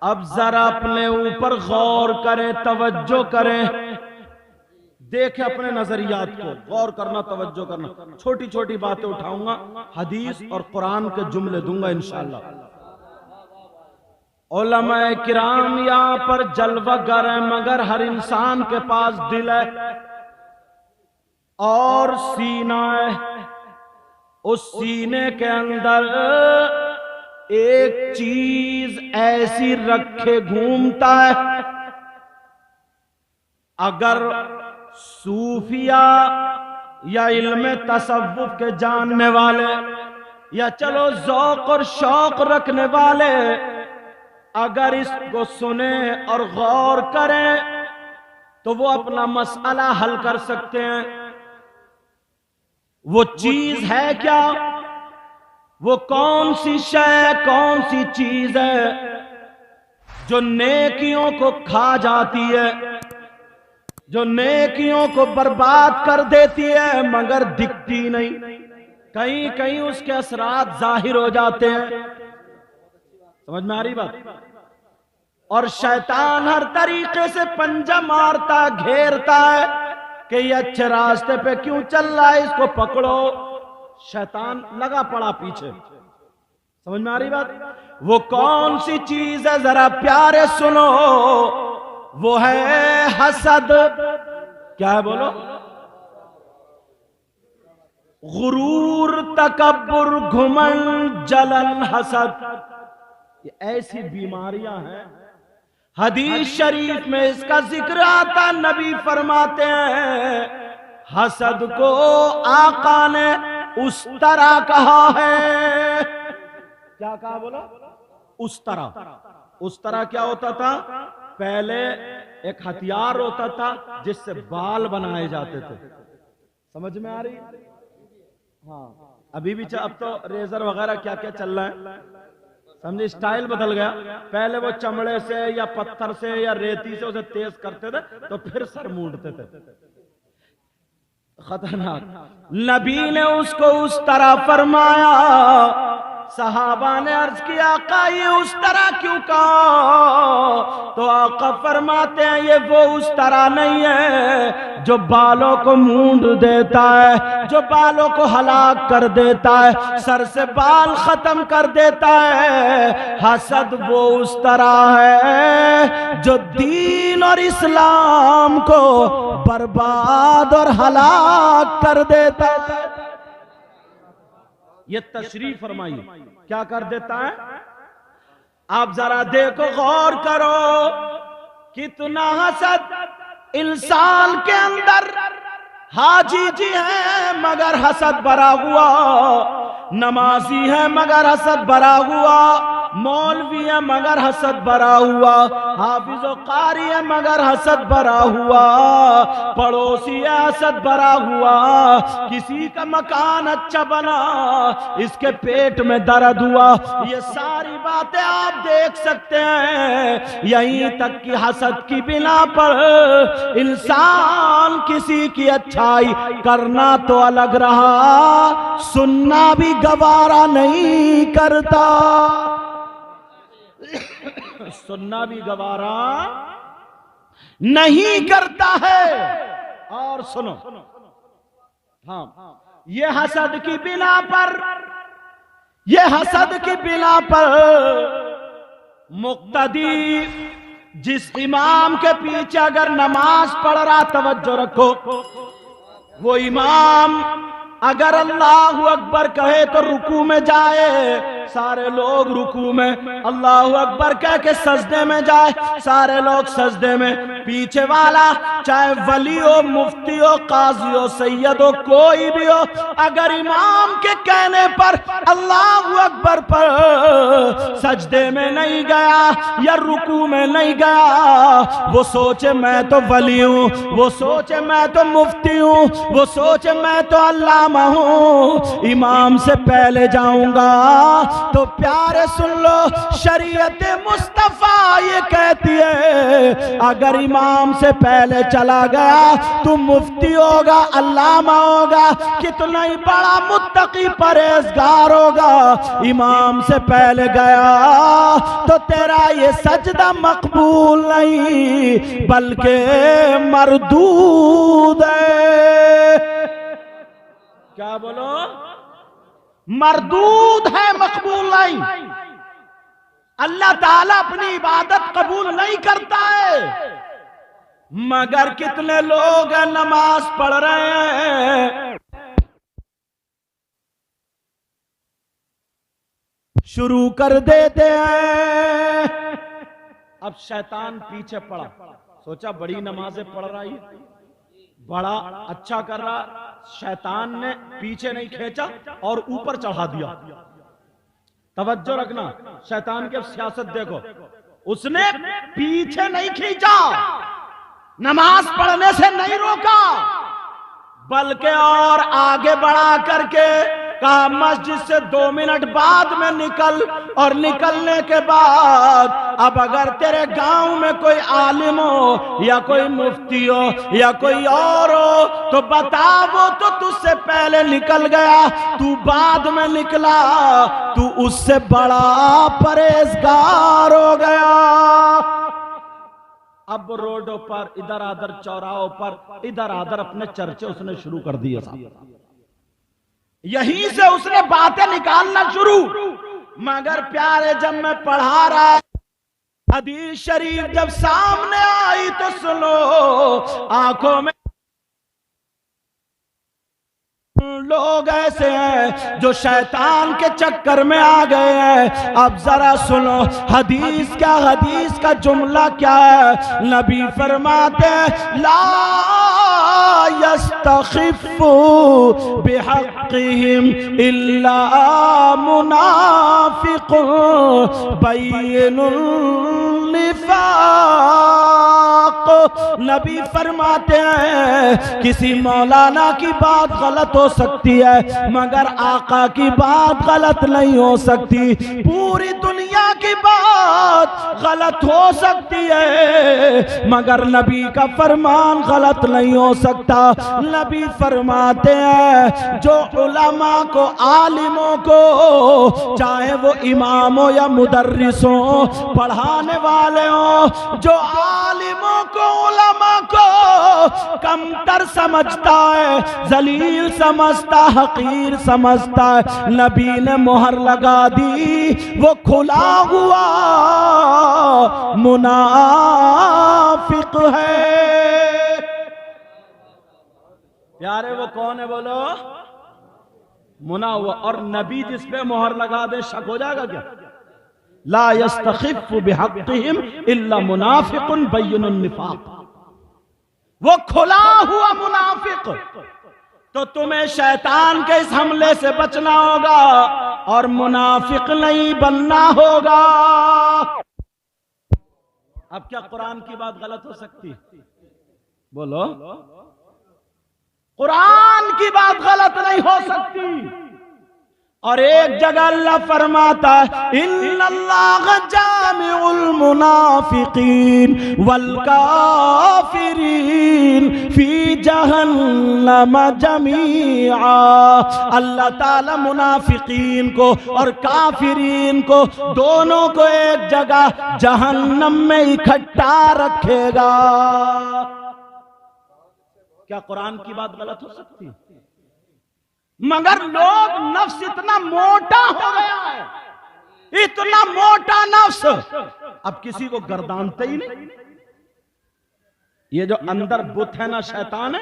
اب ذرا اپنے اوپر غور کریں، توجہ کریں، دیکھیں اپنے نظریات کو، غور کرنا، توجہ کرنا. چھوٹی چھوٹی باتیں اٹھاؤں گا، حدیث اور قرآن کے جملے دوں گا انشاءاللہ. علماء کرام یہاں پر جلوہ گر ہیں، مگر ہر انسان کے پاس دل ہے اور سینہ ہے. اس سینے کے اندر ایک چیز ایسی رکھے گھومتا ہے. اگر صوفیہ یا علم تصوف کے جاننے والے یا چلو ذوق اور شوق رکھنے والے اگر اس کو سنیں اور غور کریں تو وہ اپنا مسئلہ حل کر سکتے ہیں. وہ چیز ہے کیا؟ وہ کون سی شے، کون سی چیز ہے جو نیکیوں کو کھا جاتی ہے، جو نیکیوں کو برباد کر دیتی ہے مگر دکھتی نہیں؟ کہیں کہیں اس کے اثرات ظاہر ہو جاتے ہیں. سمجھ میں آ رہی بات؟ اور شیطان ہر طریقے سے پنجہ مارتا، گھیرتا ہے کہ یہ اچھے راستے پہ کیوں چل رہا ہے، اس کو پکڑو. شیطان لگا پڑا پیچھے. سمجھ میں آ رہی بات؟ وہ کون سی چیز ہے ذرا پیارے سنو، وہ ہے حسد. کیا ہے بولو؟ غرور، تکبر، گھمنڈ، جلن، حسد. یہ ایسی بیماریاں ہیں، حدیث شریف میں اس کا ذکر آتا. نبی فرماتے ہیں حسد کو آقا نے اس طرح کہا ہے. کیا کہا بولا؟ اس طرح. اس طرح کیا ہوتا تھا؟ پہلے ایک ہتھیار ہوتا تھا جس سے بال بنائے جاتے تھے. سمجھ میں آ رہی؟ ہاں ابھی بھی اب تو ریزر وغیرہ کیا کیا چل رہا ہے، سمجھے؟ اسٹائل بدل گیا. پہلے وہ چمڑے سے یا پتھر سے یا ریتی سے اسے تیز کرتے تھے تو پھر سر مونڈتے تھے. خطرناک. نبی نے اس کو اس طرح فرمایا. صحابہ نے عرض کیا آقا یہ اس طرح کیوں کہا؟ تو آقا فرماتے ہیں یہ وہ اس طرح نہیں ہے جو بالوں کو مونڈ دیتا ہے، جو بالوں کو ہلاک کر دیتا ہے، سر سے بال ختم کر دیتا ہے. حسد وہ اس طرح ہے جو دین اور اسلام کو برباد اور ہلاک کر دیتا ہے. یہ تشریح فرمائیے کیا کر دیتا ہے؟ آپ ذرا دیکھو، غور کرو، کتنا حسد انسان کے اندر. حاجی جی ہیں مگر حسد بھرا ہوا، نمازی ہے مگر حسد بھرا ہوا، مولوی ہے مگر حسد بھرا ہوا، حافظ و قاری ہے مگر حسد بھرا ہوا، پڑوسی ہے حسد بھرا ہوا، کسی کا مکان اچھا بنا اس کے پیٹ میں درد ہوا. یہ ساری باتیں آپ دیکھ سکتے ہیں. یہیں تک کہ حسد کی بنا پر انسان کسی کی اچھائی کرنا تو الگ رہا، سننا بھی گوارا نہیں کرتا. سننا بھی گوارا نہیں کرتا ہے. اور سنو، ہاں یہ حسد کی بنا پر، یہ حسد کی بنا پر مقتدی جس امام کے پیچھے اگر نماز پڑھ رہا، توجہ رکھو، وہ امام اگر اللہ اکبر کہے تو رکوع میں جائے، سارے لوگ رکوع میں، اللہ اکبر کہہ کے سجدے میں جائے، سارے لوگ سجدے میں. پیچھے والا چاہے ولی ہو، مفتی ہو، قاضی ہو، سید ہو، کوئی بھی ہو، اگر امام کے کہنے پر اللہ اکبر پر سجدے میں نہیں گیا یا رکوع میں نہیں گیا، وہ سوچے میں تو ولی ہوں، وہ سوچے میں تو مفتی ہوں، وہ سوچے میں تو علامہ ہوں، امام سے پہلے جاؤں گا. تو پیارے سن لو، شریعت مصطفیٰ یہ کہتی ہے اگر امام سے پہلے چلا گیا، تو مفتی ہوگا، علامہ ہوگا، کتنا ہی بڑا متقی پرہیزگار ہوگا، امام سے پہلے گیا تو تیرا یہ سجدہ مقبول نہیں بلکہ مردود ہے۔ کیا بولو؟ مردود ہے، مقبول نہیں۔ اللہ تعالیٰ اپنی عبادت قبول نہیں کرتا ہے، مگر کتنے لوگ نماز پڑھ رہے ہیں، شروع کر دیتے ہیں، اب شیطان پیچھے پڑا، سوچا بڑی نمازیں پڑھ رہا ہے، بڑا اچھا کر رہا، شیطان نے پیچھے نہیں کھینچا اور اوپر چڑھا دیا۔ توجہ رکھنا، شیطان کے سیاست دیکھو، اس نے پیچھے نہیں کھینچا، نماز پڑھنے سے نہیں روکا، بلکہ اور آگے بڑھا کر کے کہا مسجد سے 2 منٹ بعد میں نکل، اور نکلنے کے بعد اب اگر تیرے گاؤں میں کوئی عالم ہو یا کوئی مفتی ہو یا کوئی اور ہو تو بتا، وہ تو تجھ سے پہلے نکل گیا، تو بعد میں نکلا، تو اس سے بڑا پرہیزگار ہو گیا۔ اب روڈوں پر، ادھر ادھر چوراہوں پر، ادھر ادھر اپنے چرچے اس نے شروع کر دیے صاحب، یہیں سے اس نے باتیں نکالنا شروع۔ مگر پیارے، جب میں پڑھا رہا حدیث شریف جب سامنے آئی تو سنو، آنکھوں میں لوگ ایسے ہیں جو شیطان کے چکر میں آ گئے ہیں۔ اب ذرا سنو حدیث کیا، حدیث کا جملہ کیا ہے؟ نبی فرماتے ہیں لا يستخف بحقهم الا منافق بین النفاق۔ نبی فرماتے ہیں کسی مولانا کی بات غلط ہو سکتی ہے مگر آقا کی بات غلط نہیں ہو سکتی، پوری دنیا کی بات غلط ہو سکتی ہے مگر نبی کا فرمان غلط نہیں ہو سکتا۔ نبی فرماتے ہیں جو علماء کو، عالموں کو، چاہے وہ امام ہو یا مدرس ہو، پڑھانے والے ہوں، جو عالموں کو، علماء کو کمتر سمجھتا ہے، ذلیل سمجھتا، حقیر سمجھتا ہے، نبی نے مہر لگا دی، وہ کھلا ہوا منافق ہے۔ پیارے وہ کون ہے بولو؟ منافق۔ اور نبی جس پہ مہر لگا دے شک ہو جائے گا کیا؟ لا يستخف بحقهم الا منافق بین النفاق، وہ کھلا ہوا منافق۔ تو تمہیں شیطان کے اس حملے سے بچنا ہوگا اور منافق نہیں بننا ہوگا۔ اب کیا قرآن کی بات غلط ہو سکتی؟ بولو، قرآن کی بات غلط نہیں ہو سکتی۔ اور ایک جگہ اللہ فرماتا ہے ان اللہ جامع المنافقین والکافرین فی جہنم جمیعا۔ اللہ تعالی منافقین کو اور کافرین کو دونوں کو ایک جگہ جہنم میں اکٹھا رکھے گا۔ کیا قرآن کی بات غلط ہو سکتی؟ مگر لوگ، نفس اتنا موٹا ہو گیا ہے، اتنا موٹا نفس، اب کسی کو گردانتے ہی نہیں۔ یہ جو اندر بت ہے نا، شیطان ہے،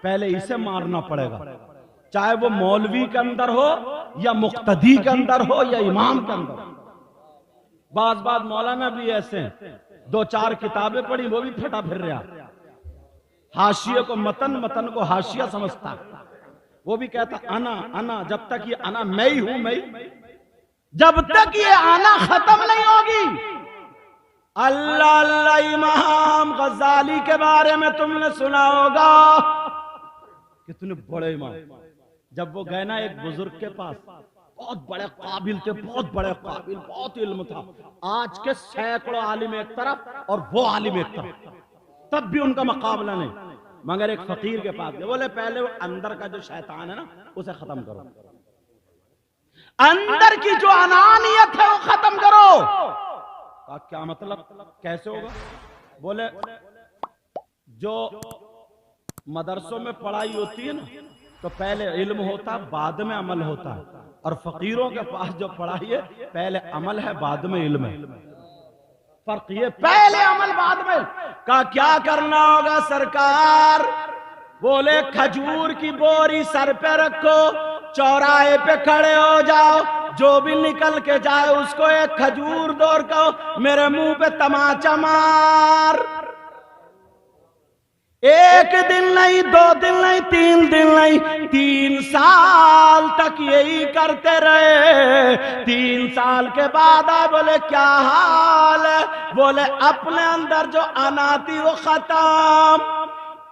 پہلے اسے مارنا پڑے گا، چاہے وہ مولوی کے اندر ہو یا مقتدی کے اندر ہو یا امام کے اندر۔ بعض مولانا بھی ایسے ہیں، 2-4 کتابیں پڑھی وہ بھی پھٹا پھر رہا، حاشیے کو متن کو حاشیہ سمجھتا ہے، وہ بھی کہتا انا، جب تک یہ انا میں ہی ہوں، میں، جب تک یہ انا ختم نہیں ہوگی۔ اللہ امام غزالی کے بارے میں تم نے سنا ہوگا، کتنے بڑے امام۔ جب وہ گئے نا ایک بزرگ کے پاس، بہت بڑے قابل تھے، بہت بڑے قابل، بہت علم تھا، آج کے سینکڑوں عالم ایک طرف اور وہ عالم ایک طرف، تب بھی ان کا مقابلہ نہیں، مگر ایک فقیر کے پاس گئے، بولے پہلے وہ اندر کا جو شیطان ہے نا اسے ختم کرو، اندر کی جو انانیت ہے وہ ختم کرو۔ کیا مطلب، کیسے ہوگا؟ بولے جو مدرسوں میں پڑھائی ہوتی ہے نا تو پہلے علم ہوتا بعد میں عمل ہوتا ہے، اور فقیروں کے پاس جو پڑھائی ہے پہلے عمل ہے بعد میں علم ہے۔ فرق یہ پہلے عمل بعد میں۔ کہا کیا کرنا ہوگا سرکار؟ بولے کھجور کی بوری سر پہ رکھو، چوراہے پہ کھڑے ہو جاؤ، جو بھی نکل کے جائے اس کو ایک کھجور دور کہو، میرے منہ پہ تماچا مار۔ ایک دن نہیں، 2 دن نہیں، 3 دن نہیں، 3 سال تک یہی کرتے رہے۔ 3 سال کے بعد آئے، بولے کیا حال ہے؟ بولے اپنے اندر جو انا تھی وہ ختم۔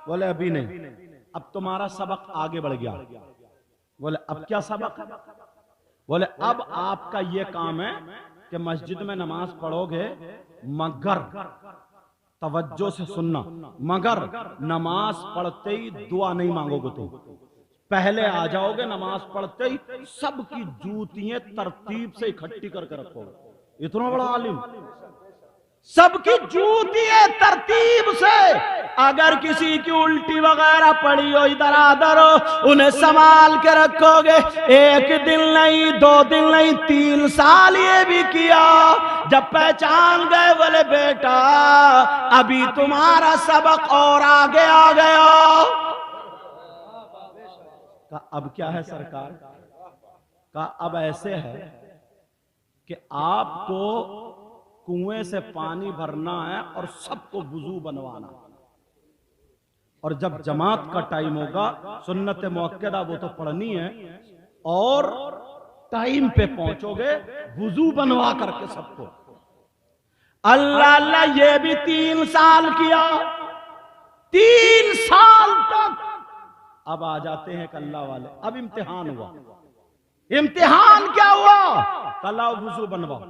بولے ابھی نہیں، اب تمہارا سبق آگے بڑھ گیا۔ بولے اب کیا سبق ہے؟ بولے اب آپ کا یہ کام ہے کہ مسجد میں نماز پڑھو گے، مگر توجہ سے سننا، مگر نماز پڑھتے ہی دعا نہیں مانگو گے، تو پہلے آ جاؤ گے نماز پڑھتے ہی سب کی جوتیاں ترتیب سے اکٹھی کر کے رکھو گے۔ اتنا بڑا عالم، سب کی جوتیاں ترتیب سے، اگر کسی کی الٹی وغیرہ پڑی ہو ادھر ادھر ہو انہیں سنبھال کے رکھو گے۔ 1 دن نہیں، 2 دن نہیں، 3 سال یہ بھی کیا۔ جب پہچان گئے بولے بیٹا ابھی تمہارا سبق اور آگے آ گیا۔ کہا اب کیا ہے سرکار؟ کہا اب ایسے ہے کہ آپ کو کنویں سے پانی بھرنا ہے اور سب کو وضو بنوانا، اور جب جماعت کا ٹائم ہوگا سنت مؤکدہ وہ تو پڑھنی ہے، اور ٹائم پہ پہنچو گے وضو بنوا کر کے سب کو۔ اللہ اللہ یہ بھی 3 سال کیا، 3 سال تک۔ اب آ جاتے ہیں کہ اللہ والے اب امتحان ہوا۔ امتحان کیا ہوا؟ اللہ وضو بنواؤ۔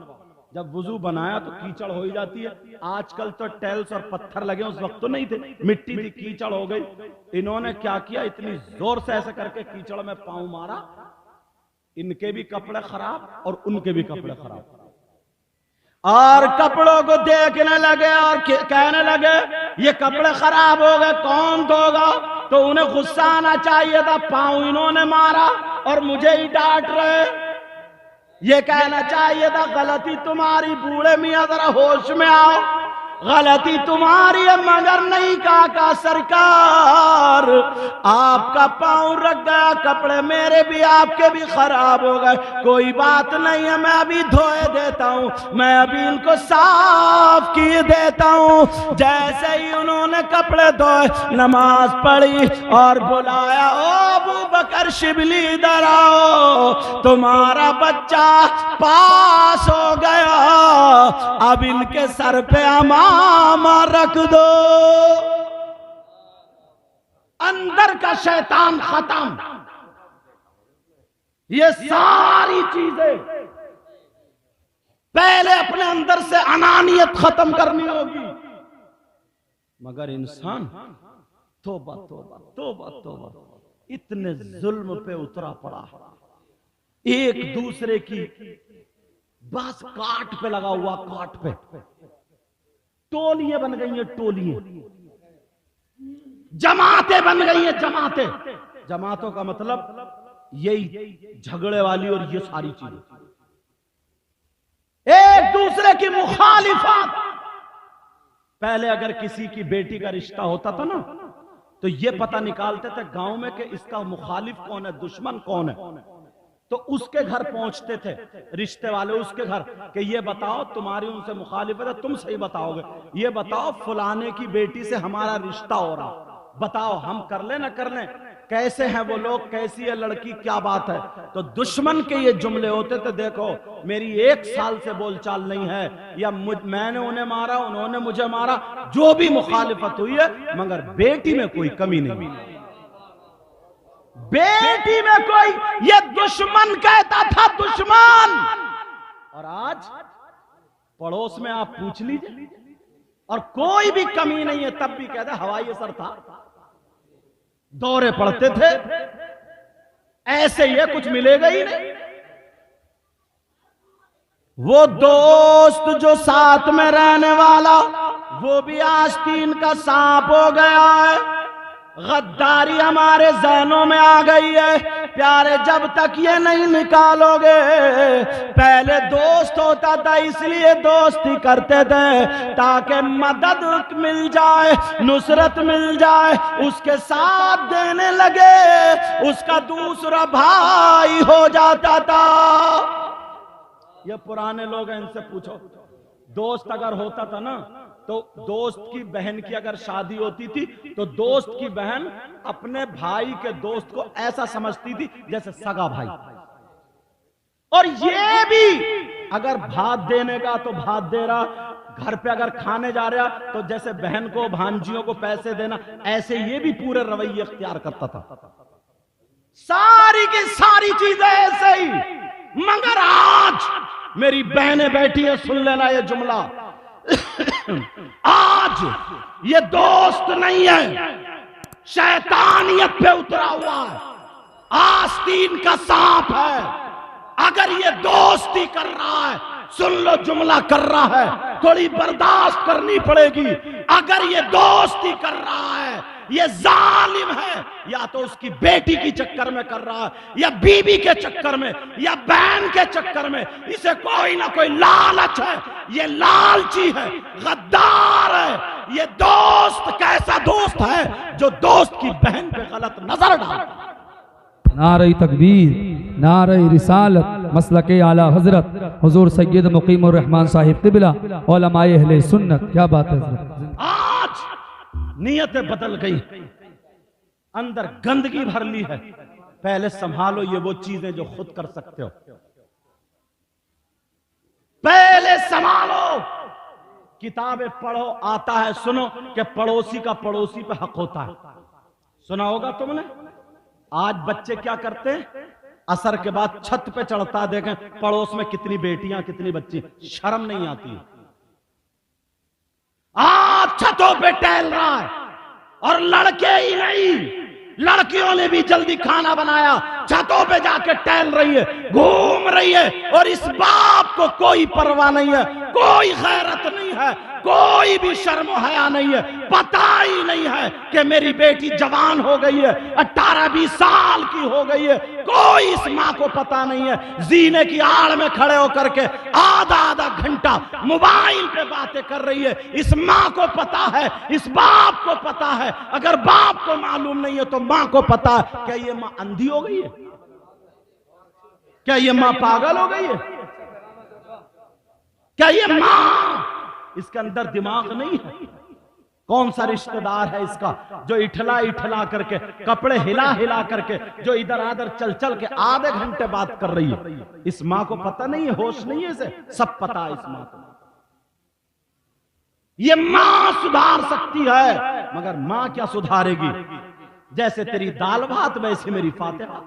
جب وضو بنایا تو کیچڑ ہو ہی جاتی ہے۔ آج کل تو ٹیلز اور پتھر لگے، اس وقت تو نہیں تھے، مٹی تھی، کیچڑ ہو گئی۔ انہوں نے کیا کیا، اتنی زور سے ایسے کر کے کیچڑ میں پاؤں مارا، ان کے بھی کپڑے خراب اور ان کے بھی کپڑے خراب، اور کپڑوں کو دیکھنے لگے اور کہنے لگے یہ کپڑے خراب ہو گئے، کون دھوگا؟ تو انہیں غصہ آنا چاہیے تھا، پاؤں انہوں نے مارا اور مجھے ہی ڈانٹ رہے۔ یہ کہنا چاہیے تھا غلطی تمہاری، بوڑھے میاں ذرا ہوش میں آؤ، غلطی تمہاری ہے، مگر نہیں کہا سرکار آپ کا پاؤں رکھ گیا، کپڑے میرے بھی آپ کے بھی خراب ہو گئے، کوئی بات نہیں ہے، میں ابھی دھوئے دیتا ہوں، میں ابھی ان کو صاف کیے دیتا ہوں۔ جیسے ہی انہوں نے کپڑے دھوئے، نماز پڑھی اور بلایا، او ابو بکر شبلی ادھر آؤ، تمہارا بچہ پاس ہو گیا، اب ان کے سر پہ امامہ رکھ دو۔ اندر کا شیطان ختم۔ یہ ساری چیزیں پہلے اپنے اندر سے انانیت ختم کرنی ہوگی، مگر انسان توبہ توبہ توبہ توبہ اتنے ظلم پہ اترا پڑا، ایک دوسرے کی بس کاٹ پہ لگا ہوا، کاٹ پہ ٹولیاں بن گئی ہیں، ٹولیاں، جماعتیں بن گئی ہیں، جماعتیں۔ جماعتوں کا مطلب یہی جھگڑے والی اور یہ ساری چیزیں، ایک دوسرے کی مخالفت۔ پہلے اگر کسی کی بیٹی کا رشتہ ہوتا تھا نا تو یہ پتہ نکالتے تھے گاؤں میں کہ اس کا مخالف کون ہے، دشمن کون ہے، تو اس کے گھر پہنچتے تھے رشتے والے، اس کے گھر کہ یہ بتاؤ تمہاری ان سے مخالفت ہے، تم صحیح بتاؤ گے، یہ بتاؤ فلانے کی بیٹی سے ہمارا رشتہ ہو رہا، بتاؤ ہم کر لیں نہ کر لیں، کیسے ہیں وہ لوگ، کیسی ہے لڑکی، کیا بات ہے۔ تو دشمن کے یہ جملے ہوتے تھے، دیکھو میری 1 سال سے بول چال نہیں ہے، یا میں نے انہیں مارا، انہوں نے مجھے مارا، جو بھی مخالفت ہوئی ہے، مگر بیٹی میں کوئی کمی نہیں، بیٹی میں کوئی، یہ دشمن کہتا تھا، دشمن۔ اور آج پڑوس میں آپ پوچھ لیجئے، اور کوئی بھی کمی نہیں ہے، تب بھی کہتا ہوائی اثر تھا، دورے پڑتے تھے، ایسے ہی ہے، کچھ ملے گا ہی نہیں۔ وہ دوست جو ساتھ میں رہنے والا وہ بھی آستین کا سانپ ہو گیا ہے، غداری ہمارے ذہنوں میں آ گئی ہے۔ پیارے جب تک یہ نہیں نکالو گے، پہلے دوست ہوتا تھا اس لیے دوستی کرتے تھے تاکہ مدد مل جائے، نصرت مل جائے، اس کے ساتھ دینے لگے، اس کا دوسرا بھائی ہو جاتا تھا۔ یہ پرانے لوگ ہیں، ان سے پوچھو، دوست اگر ہوتا تھا نا تو دوست کی بہن کی اگر شادی ہوتی تھی تو دوست کی بہن اپنے بھائی کے دوست کو ایسا سمجھتی تھی جیسے سگا بھائی، اور یہ بھی اگر بھات دینے کا تو بھات دے رہا، گھر پہ اگر کھانے جا رہا تو جیسے بہن کو بھانجیوں کو پیسے دینا، ایسے یہ بھی پورے رویے اختیار کرتا تھا۔ ساری کی ساری چیزیں ایسے ہی، مگر آج میری بہنیں بیٹھی ہیں، سن لینا یہ جملہ، آج یہ دوست نہیں ہے، شیطانیت پہ اترا ہوا ہے، آستین کا سانپ ہے۔ اگر یہ دوستی کر رہا ہے، سن لو جملہ کر رہا ہے، تھوڑی برداشت کرنی پڑے گی، اگر یہ دوستی کر رہا ہے، یہ ظالم ہے، یا تو اس کی بیٹی کی چکر میں کر رہا ہے، یا بیوی کے چکر میں، یا بہن کے چکر میں، اسے کوئی نہ کوئی لالچ ہے، یہ لالچی ہے، غدار ہے۔ یہ دوست کیسا دوست ہے جو دوست کی بہن پہ غلط نظر ڈالتا ہے۔ نعرہ تکبیر، نعرہ رسالت، مسلک اعلی حضرت حضور سید مقیم الرحمن صاحب قبلہ، علماء اہل سنت، کیا بات ہے حضرت۔ آج نیتیں بدل گئی، اندر گندگی بھر لی ہے، پہلے سنبھالو یہ وہ چیزیں جو خود کر سکتے ہو، پہلے سنبھالو، کتابیں پڑھو، آتا ہے سنو کہ پڑوسی کا پڑوسی پہ حق ہوتا ہے، سنا ہوگا تم نے۔ آج بچے کیا کرتے ہیں، عصر کے بعد چھت پہ چڑھتا دیکھیں پڑوس میں کتنی بیٹیاں کتنی بچی، شرم نہیں آتی۔ آج چھتوں پہ ٹہل رہا ہے، اور لڑکے ہی نہیں، لڑکیوں نے بھی جلدی کھانا بنایا، چھتوں پہ جا کے ٹہل رہی ہے، گھوم رہی ہے، اور اس باپ کو کوئی پرواہ نہیں ہے، کوئی غیرت نہیں ہے، کوئی بھی شرم و حیا نہیں ہے، پتہ ہی نہیں ہے کہ میری بیٹی جوان ہو گئی ہے، 18-20 سال کی ہو گئی ہے، کوئی اس ماں کو پتہ نہیں ہے، زینے کی آڑ میں کھڑے ہو کر کے آدھا گھنٹہ موبائل پہ باتیں کر رہی ہے۔ اس ماں کو پتہ ہے، اس باپ کو پتہ ہے، اگر باپ کو معلوم نہیں ہے تو ماں کو پتہ ہے۔ کیا یہ ماں اندھی ہو گئی ہے؟ کیا یہ ماں پاگل ہو گئی ہے؟ کیا یہ ماں، اس کے اندر دماغ نہیں ہے؟ کون سا رشتہ دار ہے اس کا جو اٹھلا کر کے، کپڑے ہلا کر کے، جو ادھر آدھر چل کے آدھے گھنٹے بات کر رہی ہے؟ اس ماں کو پتہ نہیں ہے، ہوش نہیں ہے اسے؟ سب پتہ ہے اس ماں کو۔ یہ ماں سدھار سکتی ہے، مگر ماں کیا سدھارے گی؟ جیسے تیری دال بھات ویسے میری فاتحہ۔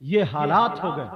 یہ حالات ہو گئے۔